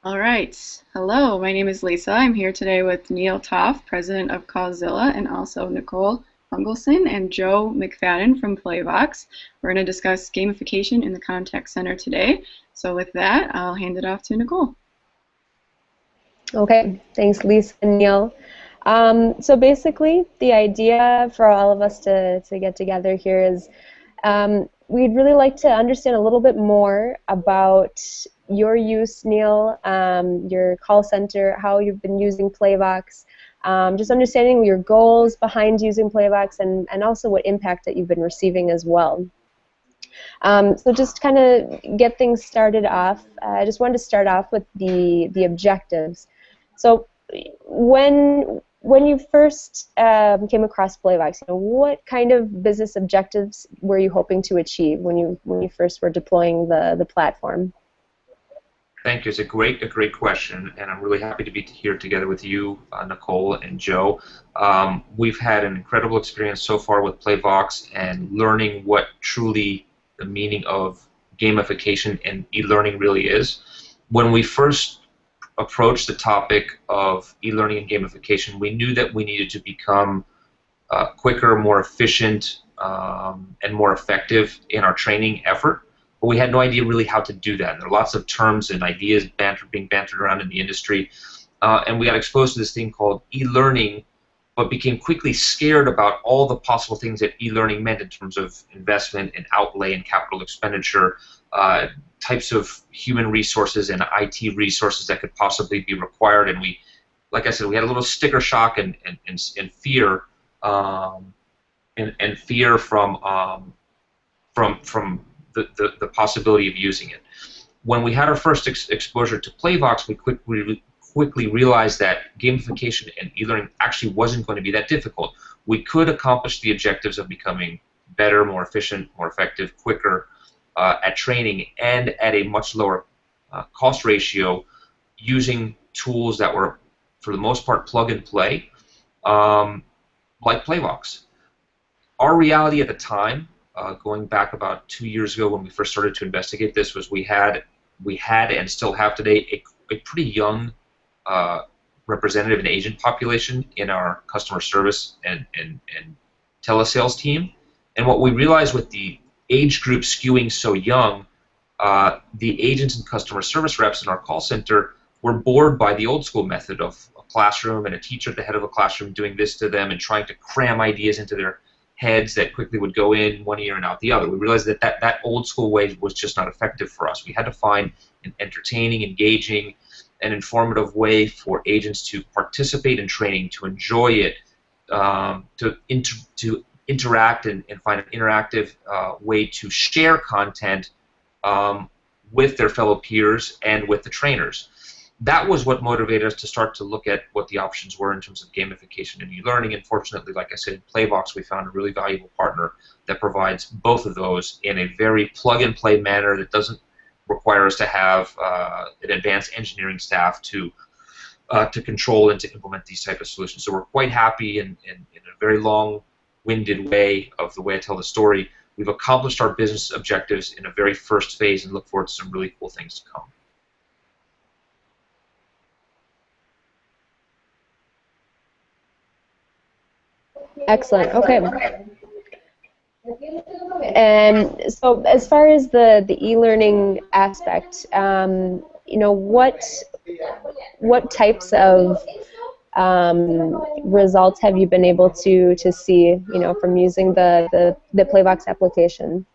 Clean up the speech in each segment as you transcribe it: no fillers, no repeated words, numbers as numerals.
All right. Hello, my name is Lisa. I'm here today with Neal Topf, president of Callzilla, and also Nicole Fungelson and Joe McFadden from PlayVox. We're going to discuss gamification in the contact center today. So with that, I'll hand it off to Nicole. Okay, thanks, Lisa and Neil. So basically, the idea for all of us to get together here is we'd really like to understand a little bit more about your use, Neil, your call center, how you've been using PlayVox, just understanding your goals behind using PlayVox, and also what impact that you've been receiving as well. So just kind of get things started off, I just wanted to start off with the objectives. So when you first came across PlayVox, what kind of business objectives were you hoping to achieve when you first were deploying the platform? Thank you. It's a great question, and I'm really happy to be here together with you, Nicole and Joe. We've had an incredible experience so far with PlayVox and learning what truly the meaning of gamification and e-learning really is. When we first approached the topic of e-learning and gamification, we knew that we needed to become quicker, more efficient, and more effective in our training effort. But we had no idea really how to do that. There are lots of terms and ideas being bantered around in the industry, and we got exposed to this thing called e-learning, but became quickly scared about all the possible things that e-learning meant in terms of investment and outlay and capital expenditure, types of human resources and IT resources that could possibly be required. And we, like I said, we had a little sticker shock and fear, and fear from the possibility of using it. When we had our first exposure to PlayVox, we quickly realized that gamification and e-learning actually wasn't going to be that difficult. We could accomplish the objectives of becoming better, more efficient, more effective, quicker at training, and at a much lower cost ratio using tools that were, for the most part, plug and play, like PlayVox. Our reality at the time, going back about 2 years ago when we first started to investigate this, was we had and still have today a pretty young representative and agent population in our customer service and telesales team. And what we realized with the age group skewing so young, the agents and customer service reps in our call center were bored by the old school method of a classroom and a teacher at the head of a classroom doing this to them and trying to cram ideas into their heads that quickly would go in one ear and out the other. We realized that old school way was just not effective for us. We had to find an entertaining, engaging, and informative way for agents to participate in training, to enjoy it, to interact and find an interactive way to share content with their fellow peers and with the trainers. That was what motivated us to start to look at what the options were in terms of gamification and e-learning. And fortunately, like I said, in PlayVox, we found a really valuable partner that provides both of those in a very plug-and-play manner that doesn't require us to have an advanced engineering staff to control and to implement these type of solutions. So we're quite happy in a very long-winded way of the way I tell the story. We've accomplished our business objectives in a very first phase and look forward to some really cool things to come. Excellent. Okay. And so, as far as the e-learning aspect, what types of results have you been able to see, from using the PlayVox application?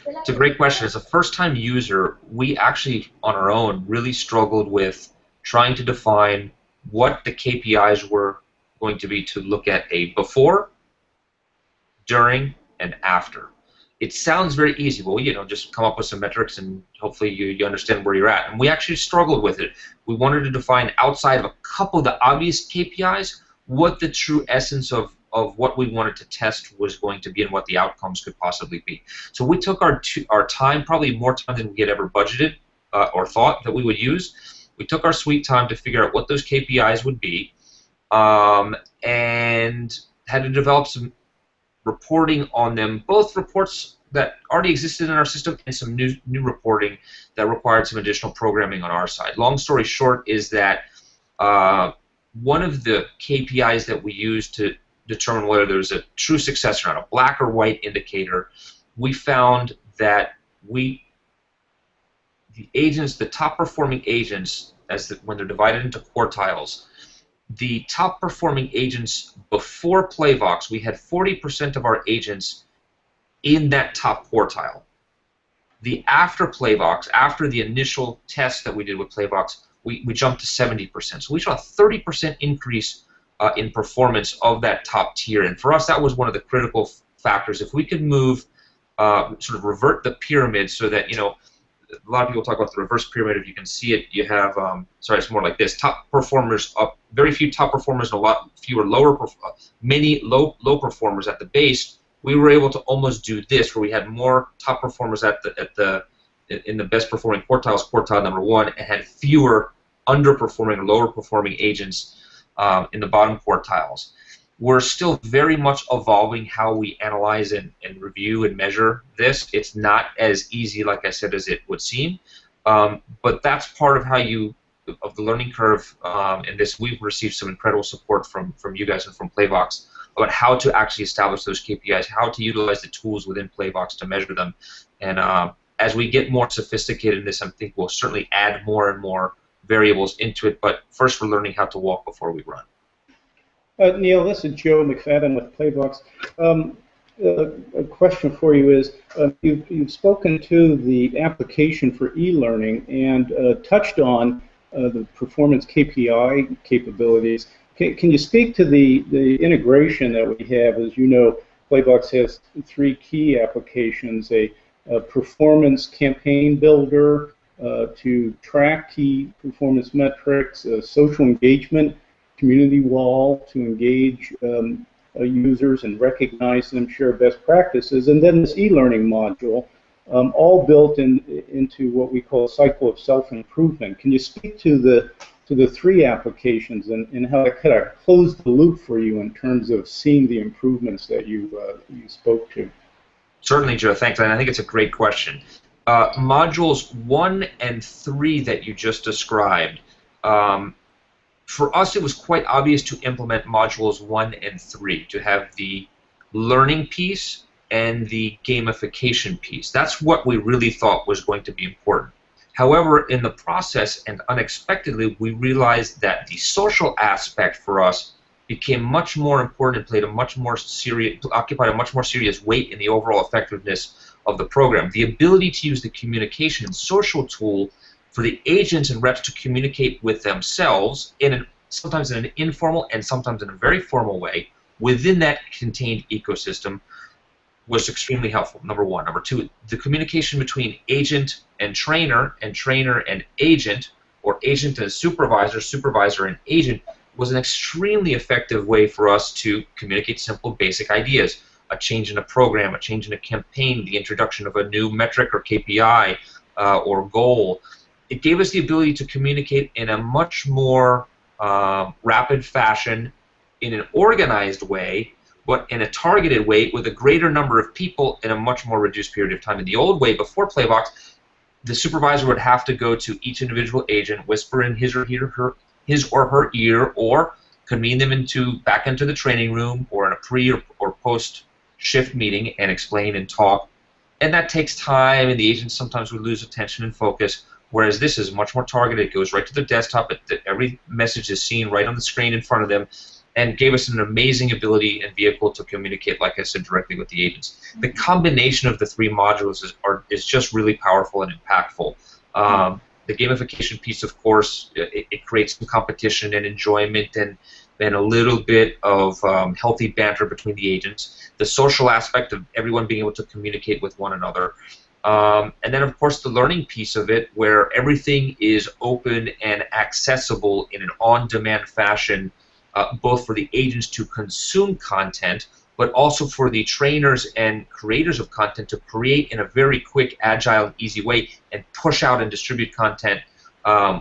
It's a great question. As a first-time user, we actually, on our own, really struggled with trying to define what the KPIs were going to be to look at a before, during, and after. It sounds very easy. Well, just come up with some metrics and hopefully you understand where you're at. And we actually struggled with it. We wanted to define, outside of a couple of the obvious KPIs, what the true essence of what we wanted to test was going to be and what the outcomes could possibly be. So we took our time, probably more time than we had ever budgeted or thought that we would use. We took our sweet time to figure out what those KPIs would be, and had to develop some reporting on them, both reports that already existed in our system and some new reporting that required some additional programming on our side. Long story short is that one of the KPIs that we use to determine whether there's a true success or not, a black or white indicator, we found that the agents, the top performing agents, when they're divided into quartiles, the top performing agents before PlayVox, we had 40% of our agents in that top quartile. The after PlayVox, after the initial test that we did with PlayVox, we jumped to 70%. So we saw a 30% increase in performance of that top tier. And for us, that was one of the critical factors. If we could move, sort of revert the pyramid so that, you know, a lot of people talk about the reverse pyramid. If you can see it, you have, sorry, it's more like this: top performers up, very few top performers, and a lot fewer many low performers at the base. We were able to almost do this, where we had more top performers in the best performing quartiles, quartile number 1, and had fewer underperforming or lower performing agents in the bottom quartiles. We're still very much evolving how we analyze and review and measure this. It's not as easy, like I said, as it would seem, but that's part of the learning curve. And this, we've received some incredible support from you guys and from PlayVox about how to actually establish those KPIs, how to utilize the tools within PlayVox to measure them. And as we get more sophisticated in this, I think we'll certainly add more and more variables into it. But first, we're learning how to walk before we run. Neal, this is Joe McFadden with PlayVox. A question for you is, you've spoken to the application for e-learning and touched on the performance KPI capabilities. Can you speak to the integration that we have? As you know, PlayVox has 3 key applications: a performance campaign builder to track key performance metrics, a social engagement community wall to engage users and recognize them, share best practices, and then this e-learning module, all built into what we call a cycle of self-improvement. Can you speak to the 3 applications and how it kind of closed the loop for you in terms of seeing the improvements that you spoke to? Certainly, Joe. Thanks. And I think it's a great question. Modules 1 and 3 that you just described, for us, it was quite obvious to implement modules 1 and 3, to have the learning piece and the gamification piece. That's what we really thought was going to be important. However, in the process, and unexpectedly, we realized that the social aspect for us became much more important and occupied a much more serious weight in the overall effectiveness of the program. The ability to use the communication and social tool for the agents and reps to communicate with themselves sometimes in an informal and sometimes in a very formal way within that contained ecosystem was extremely helpful, number 1. Number 2, the communication between agent and trainer and agent, or agent and supervisor, supervisor and agent, was an extremely effective way for us to communicate simple, basic ideas. A change in a program, a change in a campaign, the introduction of a new metric or KPI or goal. It gave us the ability to communicate in a much more rapid fashion, in an organized way, but in a targeted way with a greater number of people in a much more reduced period of time. In the old way, before PlayVox, the supervisor would have to go to each individual agent, whisper in his or her ear, or convene them back into the training room or in a pre or post shift meeting and explain and talk. And that takes time, and the agents sometimes would lose attention and focus. Whereas this is much more targeted. It goes right to the desktop. Every message is seen right on the screen in front of them, and gave us an amazing ability and vehicle to communicate, like I said, directly with the agents. The combination of the 3 modules is just really powerful and impactful. The gamification piece, of course, it creates some competition and enjoyment and a little bit of healthy banter between the agents. The social aspect of everyone being able to communicate with one another. And then, of course, the learning piece of it, where everything is open and accessible in an on-demand fashion, both for the agents to consume content, but also for the trainers and creators of content to create in a very quick, agile, and easy way and push out and distribute content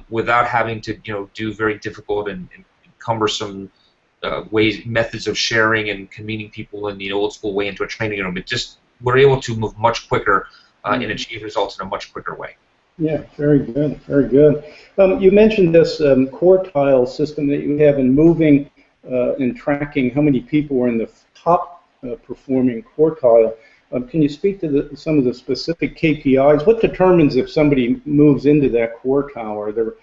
without having to, do very difficult and cumbersome methods of sharing and convening people in the old school way into a training room. It just we're able to move much quicker and achieve results in a much quicker way. Yeah, very good, very good. You mentioned this quartile system that you have in moving and tracking how many people are in the top performing quartile. Can you speak to some of the specific KPIs? What determines if somebody moves into that quartile? Are there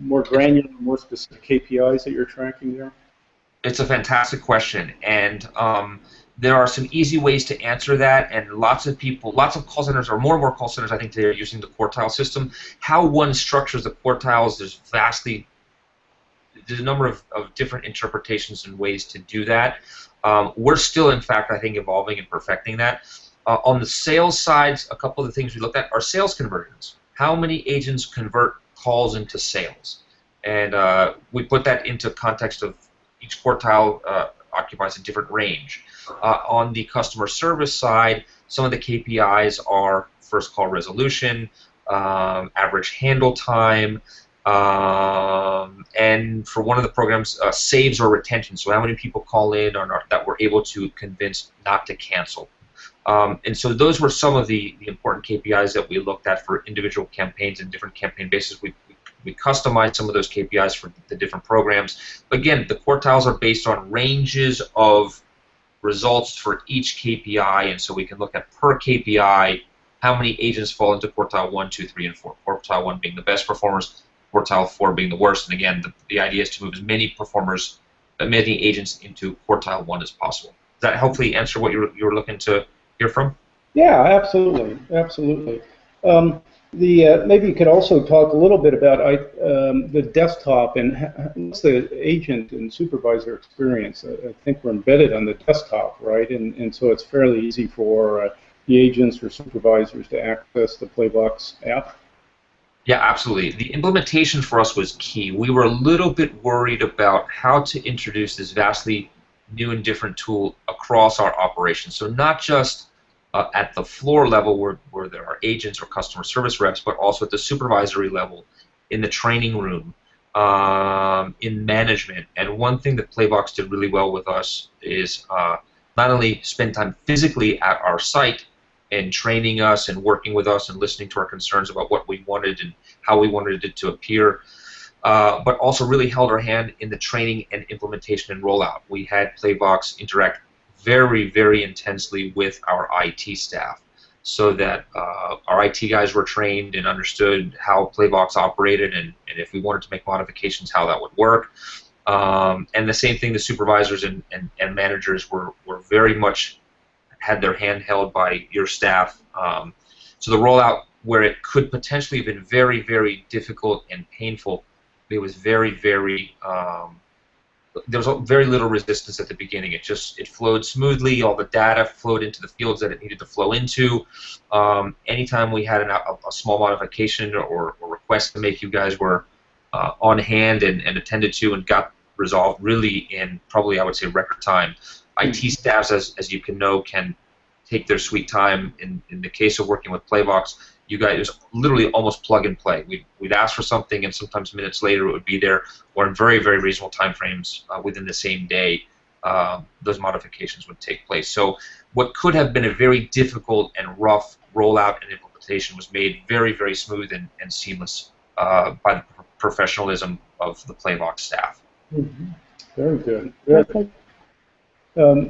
more granular, more specific KPIs that you're tracking there? It's a fantastic question, and there are some easy ways to answer that, and lots of call centers, or more and more call centers, I think they're using the quartile system. How one structures the quartiles, there's a number of different interpretations and ways to do that. We're still, in fact, I think, evolving and perfecting that. On the sales side, a couple of the things we looked at are sales conversions. How many agents convert calls into sales? And we put that into context of each quartile occupies a different range. On the customer service side, some of the KPIs are first call resolution, average handle time, and for one of the programs, saves or retention. So how many people call in that we're able to convince not to cancel. And so those were some of the important KPIs that we looked at for individual campaigns and different campaign bases. We customized some of those KPIs for the different programs. Again, the quartiles are based on ranges of results for each KPI, and so we can look at per KPI how many agents fall into quartile 1, 2, 3, and 4. Quartile 1 being the best performers, quartile 4 being the worst. And again, the idea is to move as many agents into quartile 1 as possible. Does that hopefully answer what you were looking to hear from? Yeah, absolutely, absolutely. Maybe you could also talk a little bit about the desktop and what's the agent and supervisor experience. I think we're embedded on the desktop, right? And so it's fairly easy for the agents or supervisors to access the PlayVox app. Yeah, absolutely. The implementation for us was key. We were a little bit worried about how to introduce this vastly new and different tool across our operations. So not just at the floor level where there are agents or customer service reps, but also at the supervisory level, in the training room, in management. And one thing that PlayVox did really well with us is not only spend time physically at our site and training us and working with us and listening to our concerns about what we wanted and how we wanted it to appear, but also really held our hand in the training and implementation and rollout. We had PlayVox interact very, very intensely with our IT staff so that our IT guys were trained and understood how PlayVox operated and if we wanted to make modifications, how that would work. And the same thing, the supervisors and managers were very much had their hand held by your staff. So the rollout, where it could potentially have been very, very difficult and painful, it was very, very there was very little resistance at the beginning. It flowed smoothly. All the data flowed into the fields that it needed to flow into. Anytime we had a small modification or request to make, you guys were on hand and attended to and got resolved really in probably, I would say, record time. IT staffs, as you can know, can take their sweet time. In the case of working with PlayVox, you guys, it was literally almost plug and play. We'd ask for something, and sometimes minutes later it would be there, or in very, very reasonable time frames within the same day, those modifications would take place. So what could have been a very difficult and rough rollout and implementation was made very, very smooth and seamless by the professionalism of the PlayVox staff. Mm-hmm. Very good. Good.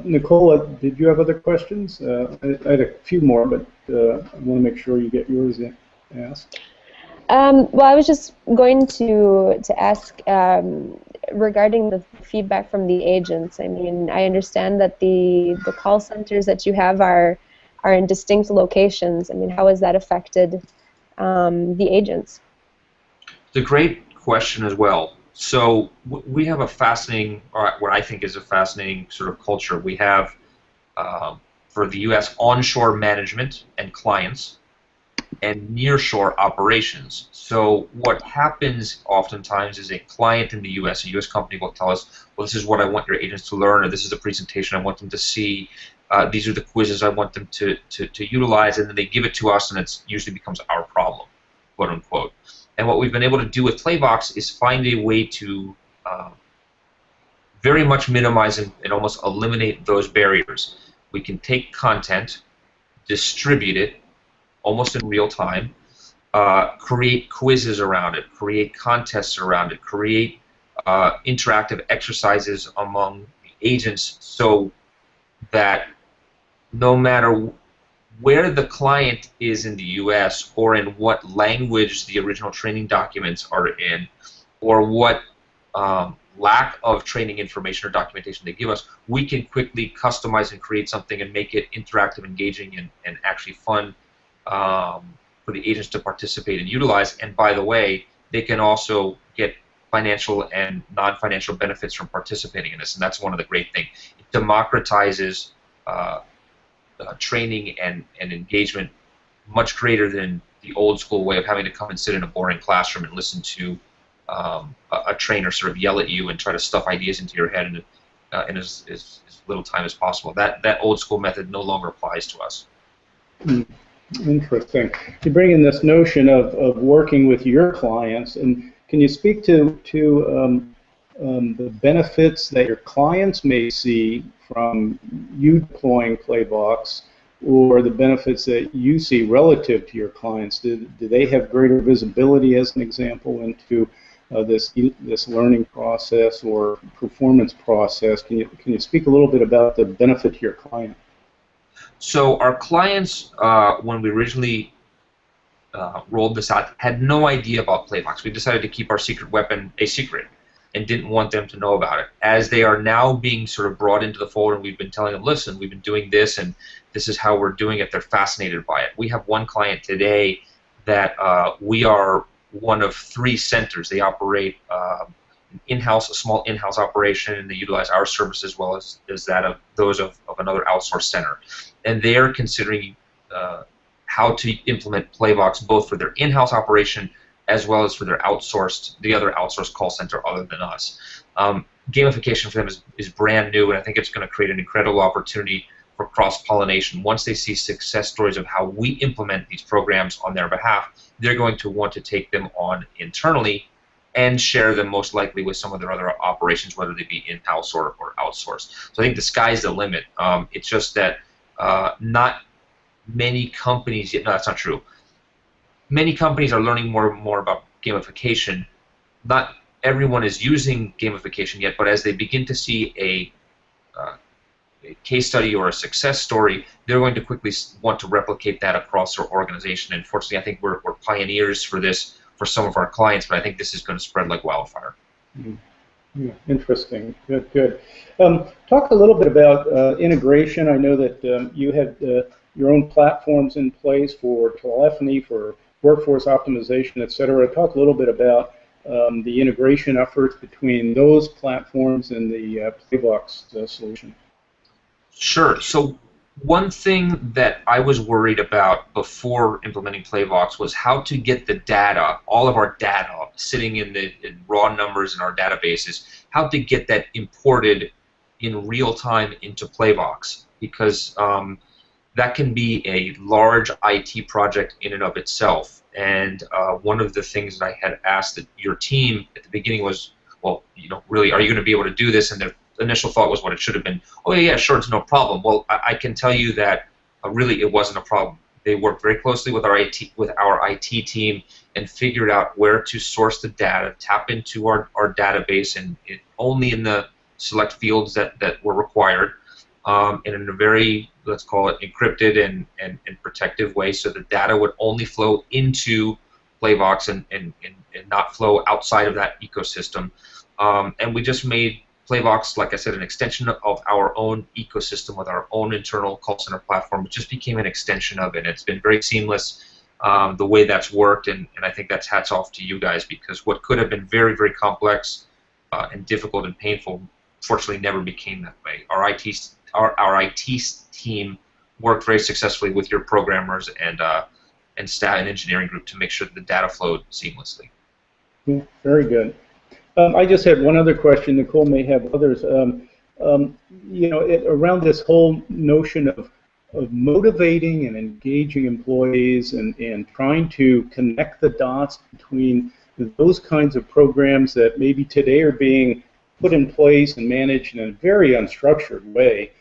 Nicole, did you have other questions? I had a few more, but I want to make sure you get yours asked. Well, I was just going to ask regarding the feedback from the agents. I mean, I understand that the call centers that you have are in distinct locations. I mean, how has that affected the agents? It's a great question as well. So we have a fascinating, or what I think is a fascinating sort of culture. We have, for the U.S., onshore management and clients and nearshore operations. So what happens oftentimes is a client in the U.S., a U.S. company will tell us, well, this is what I want your agents to learn, or this is a presentation I want them to see, these are the quizzes I want them to utilize, and then they give it to us, and it usually becomes our problem, quote unquote. And what we've been able to do with PlayVox is find a way to very much minimize and almost eliminate those barriers. We can take content, distribute it almost in real time, create quizzes around it, create contests around it, create interactive exercises among the agents so that no matter where the client is in the US or in what language the original training documents are in, or what lack of training information or documentation they give us, we can quickly customize and create something and make it interactive, engaging, and actually fun for the agents to participate and utilize. And by the way, they can also get financial and non-financial benefits from participating in this, and that's one of the great things. It democratizes training and engagement much greater than the old school way of having to come and sit in a boring classroom and listen to a trainer sort of yell at you and try to stuff ideas into your head in as little time as possible. That old school method no longer applies to us. Interesting. You bring in this notion of working with your clients, and can you speak to the benefits that your clients may see from you deploying PlayVox, or the benefits that you see relative to your clients? Do they have greater visibility, as an example, into this learning process or performance process? Can you speak a little bit about the benefit to your client? So our clients, when we originally rolled this out, had no idea about PlayVox. We decided to keep our secret weapon a secret and didn't want them to know about it. As they are now being sort of brought into the fold and we've been telling them, listen, we've been doing this and this is how we're doing it, they're fascinated by it. We have one client today that we are one of 3 centers. They operate a small in-house operation, and they utilize our service as well as that of those of another outsourced center. And they are considering how to implement PlayVox both for their in-house operation as well as for their the other outsourced call center other than us. Gamification for them is brand new, and I think it's going to create an incredible opportunity for cross-pollination. Once they see success stories of how we implement these programs on their behalf, they're going to want to take them on internally and share them most likely with some of their other operations, whether they be in-house or outsourced. So I think the sky's the limit. It's just that not many companies yet. No, that's not true. Many companies are learning more and more about gamification. Not everyone is using gamification yet, but as they begin to see a case study or a success story, they're going to quickly want to replicate that across their organization. And fortunately, I think we're pioneers for this for some of our clients, but I think this is going to spread like wildfire. Yeah, interesting. Good, good. Talk a little bit about integration. I know that you had your own platforms in place for telephony, for workforce optimization, et cetera. Talk a little bit about the integration efforts between those platforms and the PlayVox solution. Sure. So one thing that I was worried about before implementing PlayVox was how to get the data, all of our data sitting in raw numbers in our databases, how to get that imported in real time into PlayVox, because that can be a large IT project in and of itself. And one of the things that I had asked your team at the beginning was, well, really, are you going to be able to do this? And their initial thought was what it should have been. Oh, yeah, sure, it's no problem. Well, I can tell you that really it wasn't a problem. They worked very closely with our IT team and figured out where to source the data, tap into our database, and only in the select fields that were required, and in a very, let's call it, encrypted and protective way, so the data would only flow into PlayVox and not flow outside of that ecosystem. And we just made PlayVox, like I said, an extension of our own ecosystem with our own internal call center platform. It just became an extension of it. It's been very seamless the way that's worked, and I think that's hats off to you guys, because what could have been very, very complex and difficult and painful, fortunately never became that way. Our IT team worked very successfully with your programmers and staff and engineering group to make sure that the data flowed seamlessly. Yeah, very good. I just had one other question. Nicole may have others. Around this whole notion of motivating and engaging employees and trying to connect the dots between those kinds of programs that maybe today are being put in place and managed in a very unstructured way.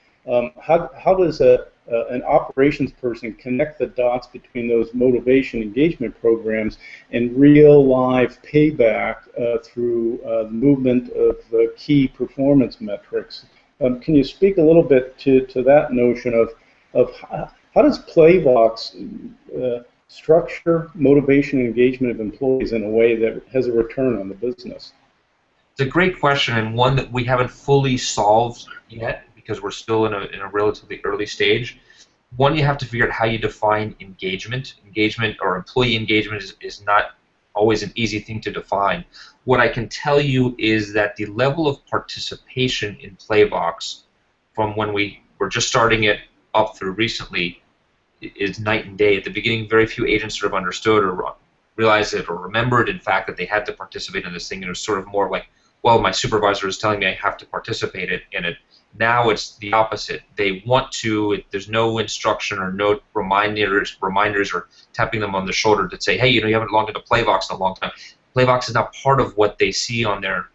How does a an operations person connect the dots between those motivation engagement programs and real live payback through the movement of key performance metrics. Can you speak a little bit to that notion of how does PlayVox structure motivation and engagement of employees in a way that has a return on the business? It's a great question, and one that we haven't fully solved yet because we're still in a relatively early stage. One, you have to figure out how you define engagement. Engagement or employee engagement is not always an easy thing to define. What I can tell you is that the level of participation in PlayVox from when we were just starting it up through recently is night and day. At the beginning, very few agents sort of understood or realized it or remembered, in fact, that they had to participate in this thing. And it was sort of more like, well, my supervisor is telling me I have to participate in it. Now it's the opposite. They want to. There's no instruction or no reminders or tapping them on the shoulder to say, hey, you haven't logged into PlayVox in a long time. PlayVox is not part of what they see on their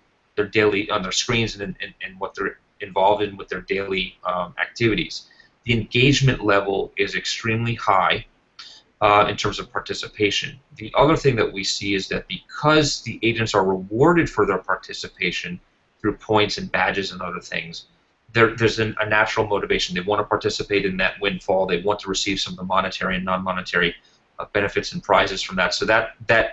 daily on their screens and what they're involved in with their daily activities. The engagement level is extremely high in terms of participation. The other thing that we see is that because the agents are rewarded for their participation through points and badges and other things, there's a natural motivation. They want to participate in that windfall. They want to receive some of the monetary and non-monetary benefits and prizes from that. So that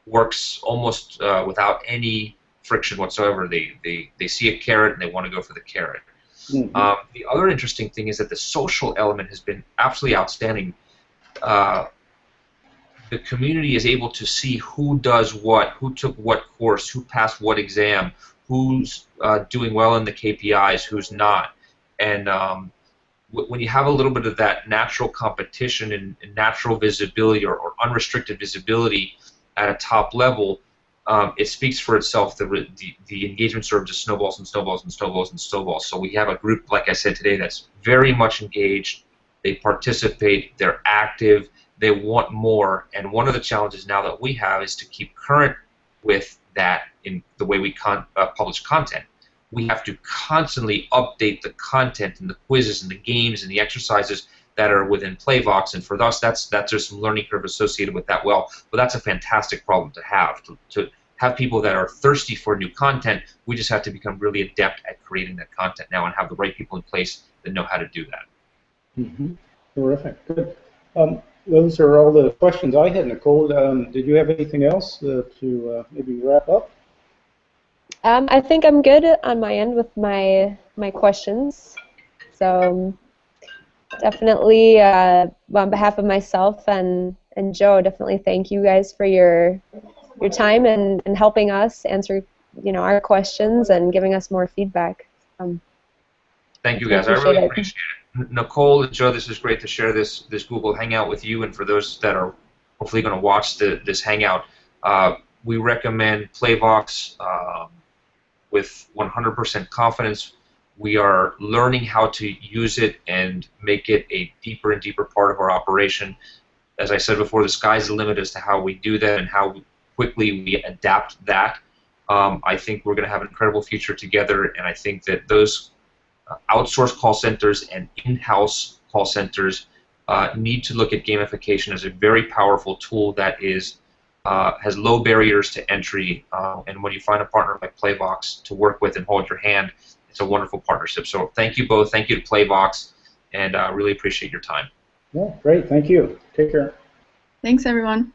works almost without any friction whatsoever. They see a carrot and they want to go for the carrot. Mm-hmm. The other interesting thing is that the social element has been absolutely outstanding. The community is able to see who does what, who took what course, who passed what exam, who's doing well in the KPIs, who's not. And when you have a little bit of that natural competition and natural visibility or unrestricted visibility at a top level, it speaks for itself. The engagement sort of just snowballs and snowballs and snowballs and snowballs. So we have a group, like I said today, that's very much engaged. They participate. They're active. They want more. And one of the challenges now that we have is to keep current with that in the way we publish content. We have to constantly update the content and the quizzes and the games and the exercises that are within PlayVox, and for us, there's some learning curve associated with that. Well, but that's a fantastic problem to have. To have people that are thirsty for new content, we just have to become really adept at creating that content now and have the right people in place that know how to do that. Mm-hmm. Terrific. Good. Those are all the questions I had, Nicole. Did you have anything else to maybe wrap up? I think I'm good on my end with my questions. So definitely, on behalf of myself and Joe, definitely thank you guys for your time and helping us answer our questions and giving us more feedback. Thank you guys. I really appreciate it. Nicole and Joe, this is great to share this Google Hangout with you, and for those that are hopefully going to watch this Hangout, we recommend PlayVox with 100% confidence. We are learning how to use it and make it a deeper and deeper part of our operation. As I said before, the sky's the limit as to how we do that and how quickly we adapt that. I think we're going to have an incredible future together, and I think that those outsourced call centers and in-house call centers need to look at gamification as a very powerful tool that has low barriers to entry, and when you find a partner like PlayVox to work with and hold your hand, it's a wonderful partnership. So thank you both. Thank you to PlayVox, and really appreciate your time. Yeah, great. Thank you. Take care. Thanks, everyone.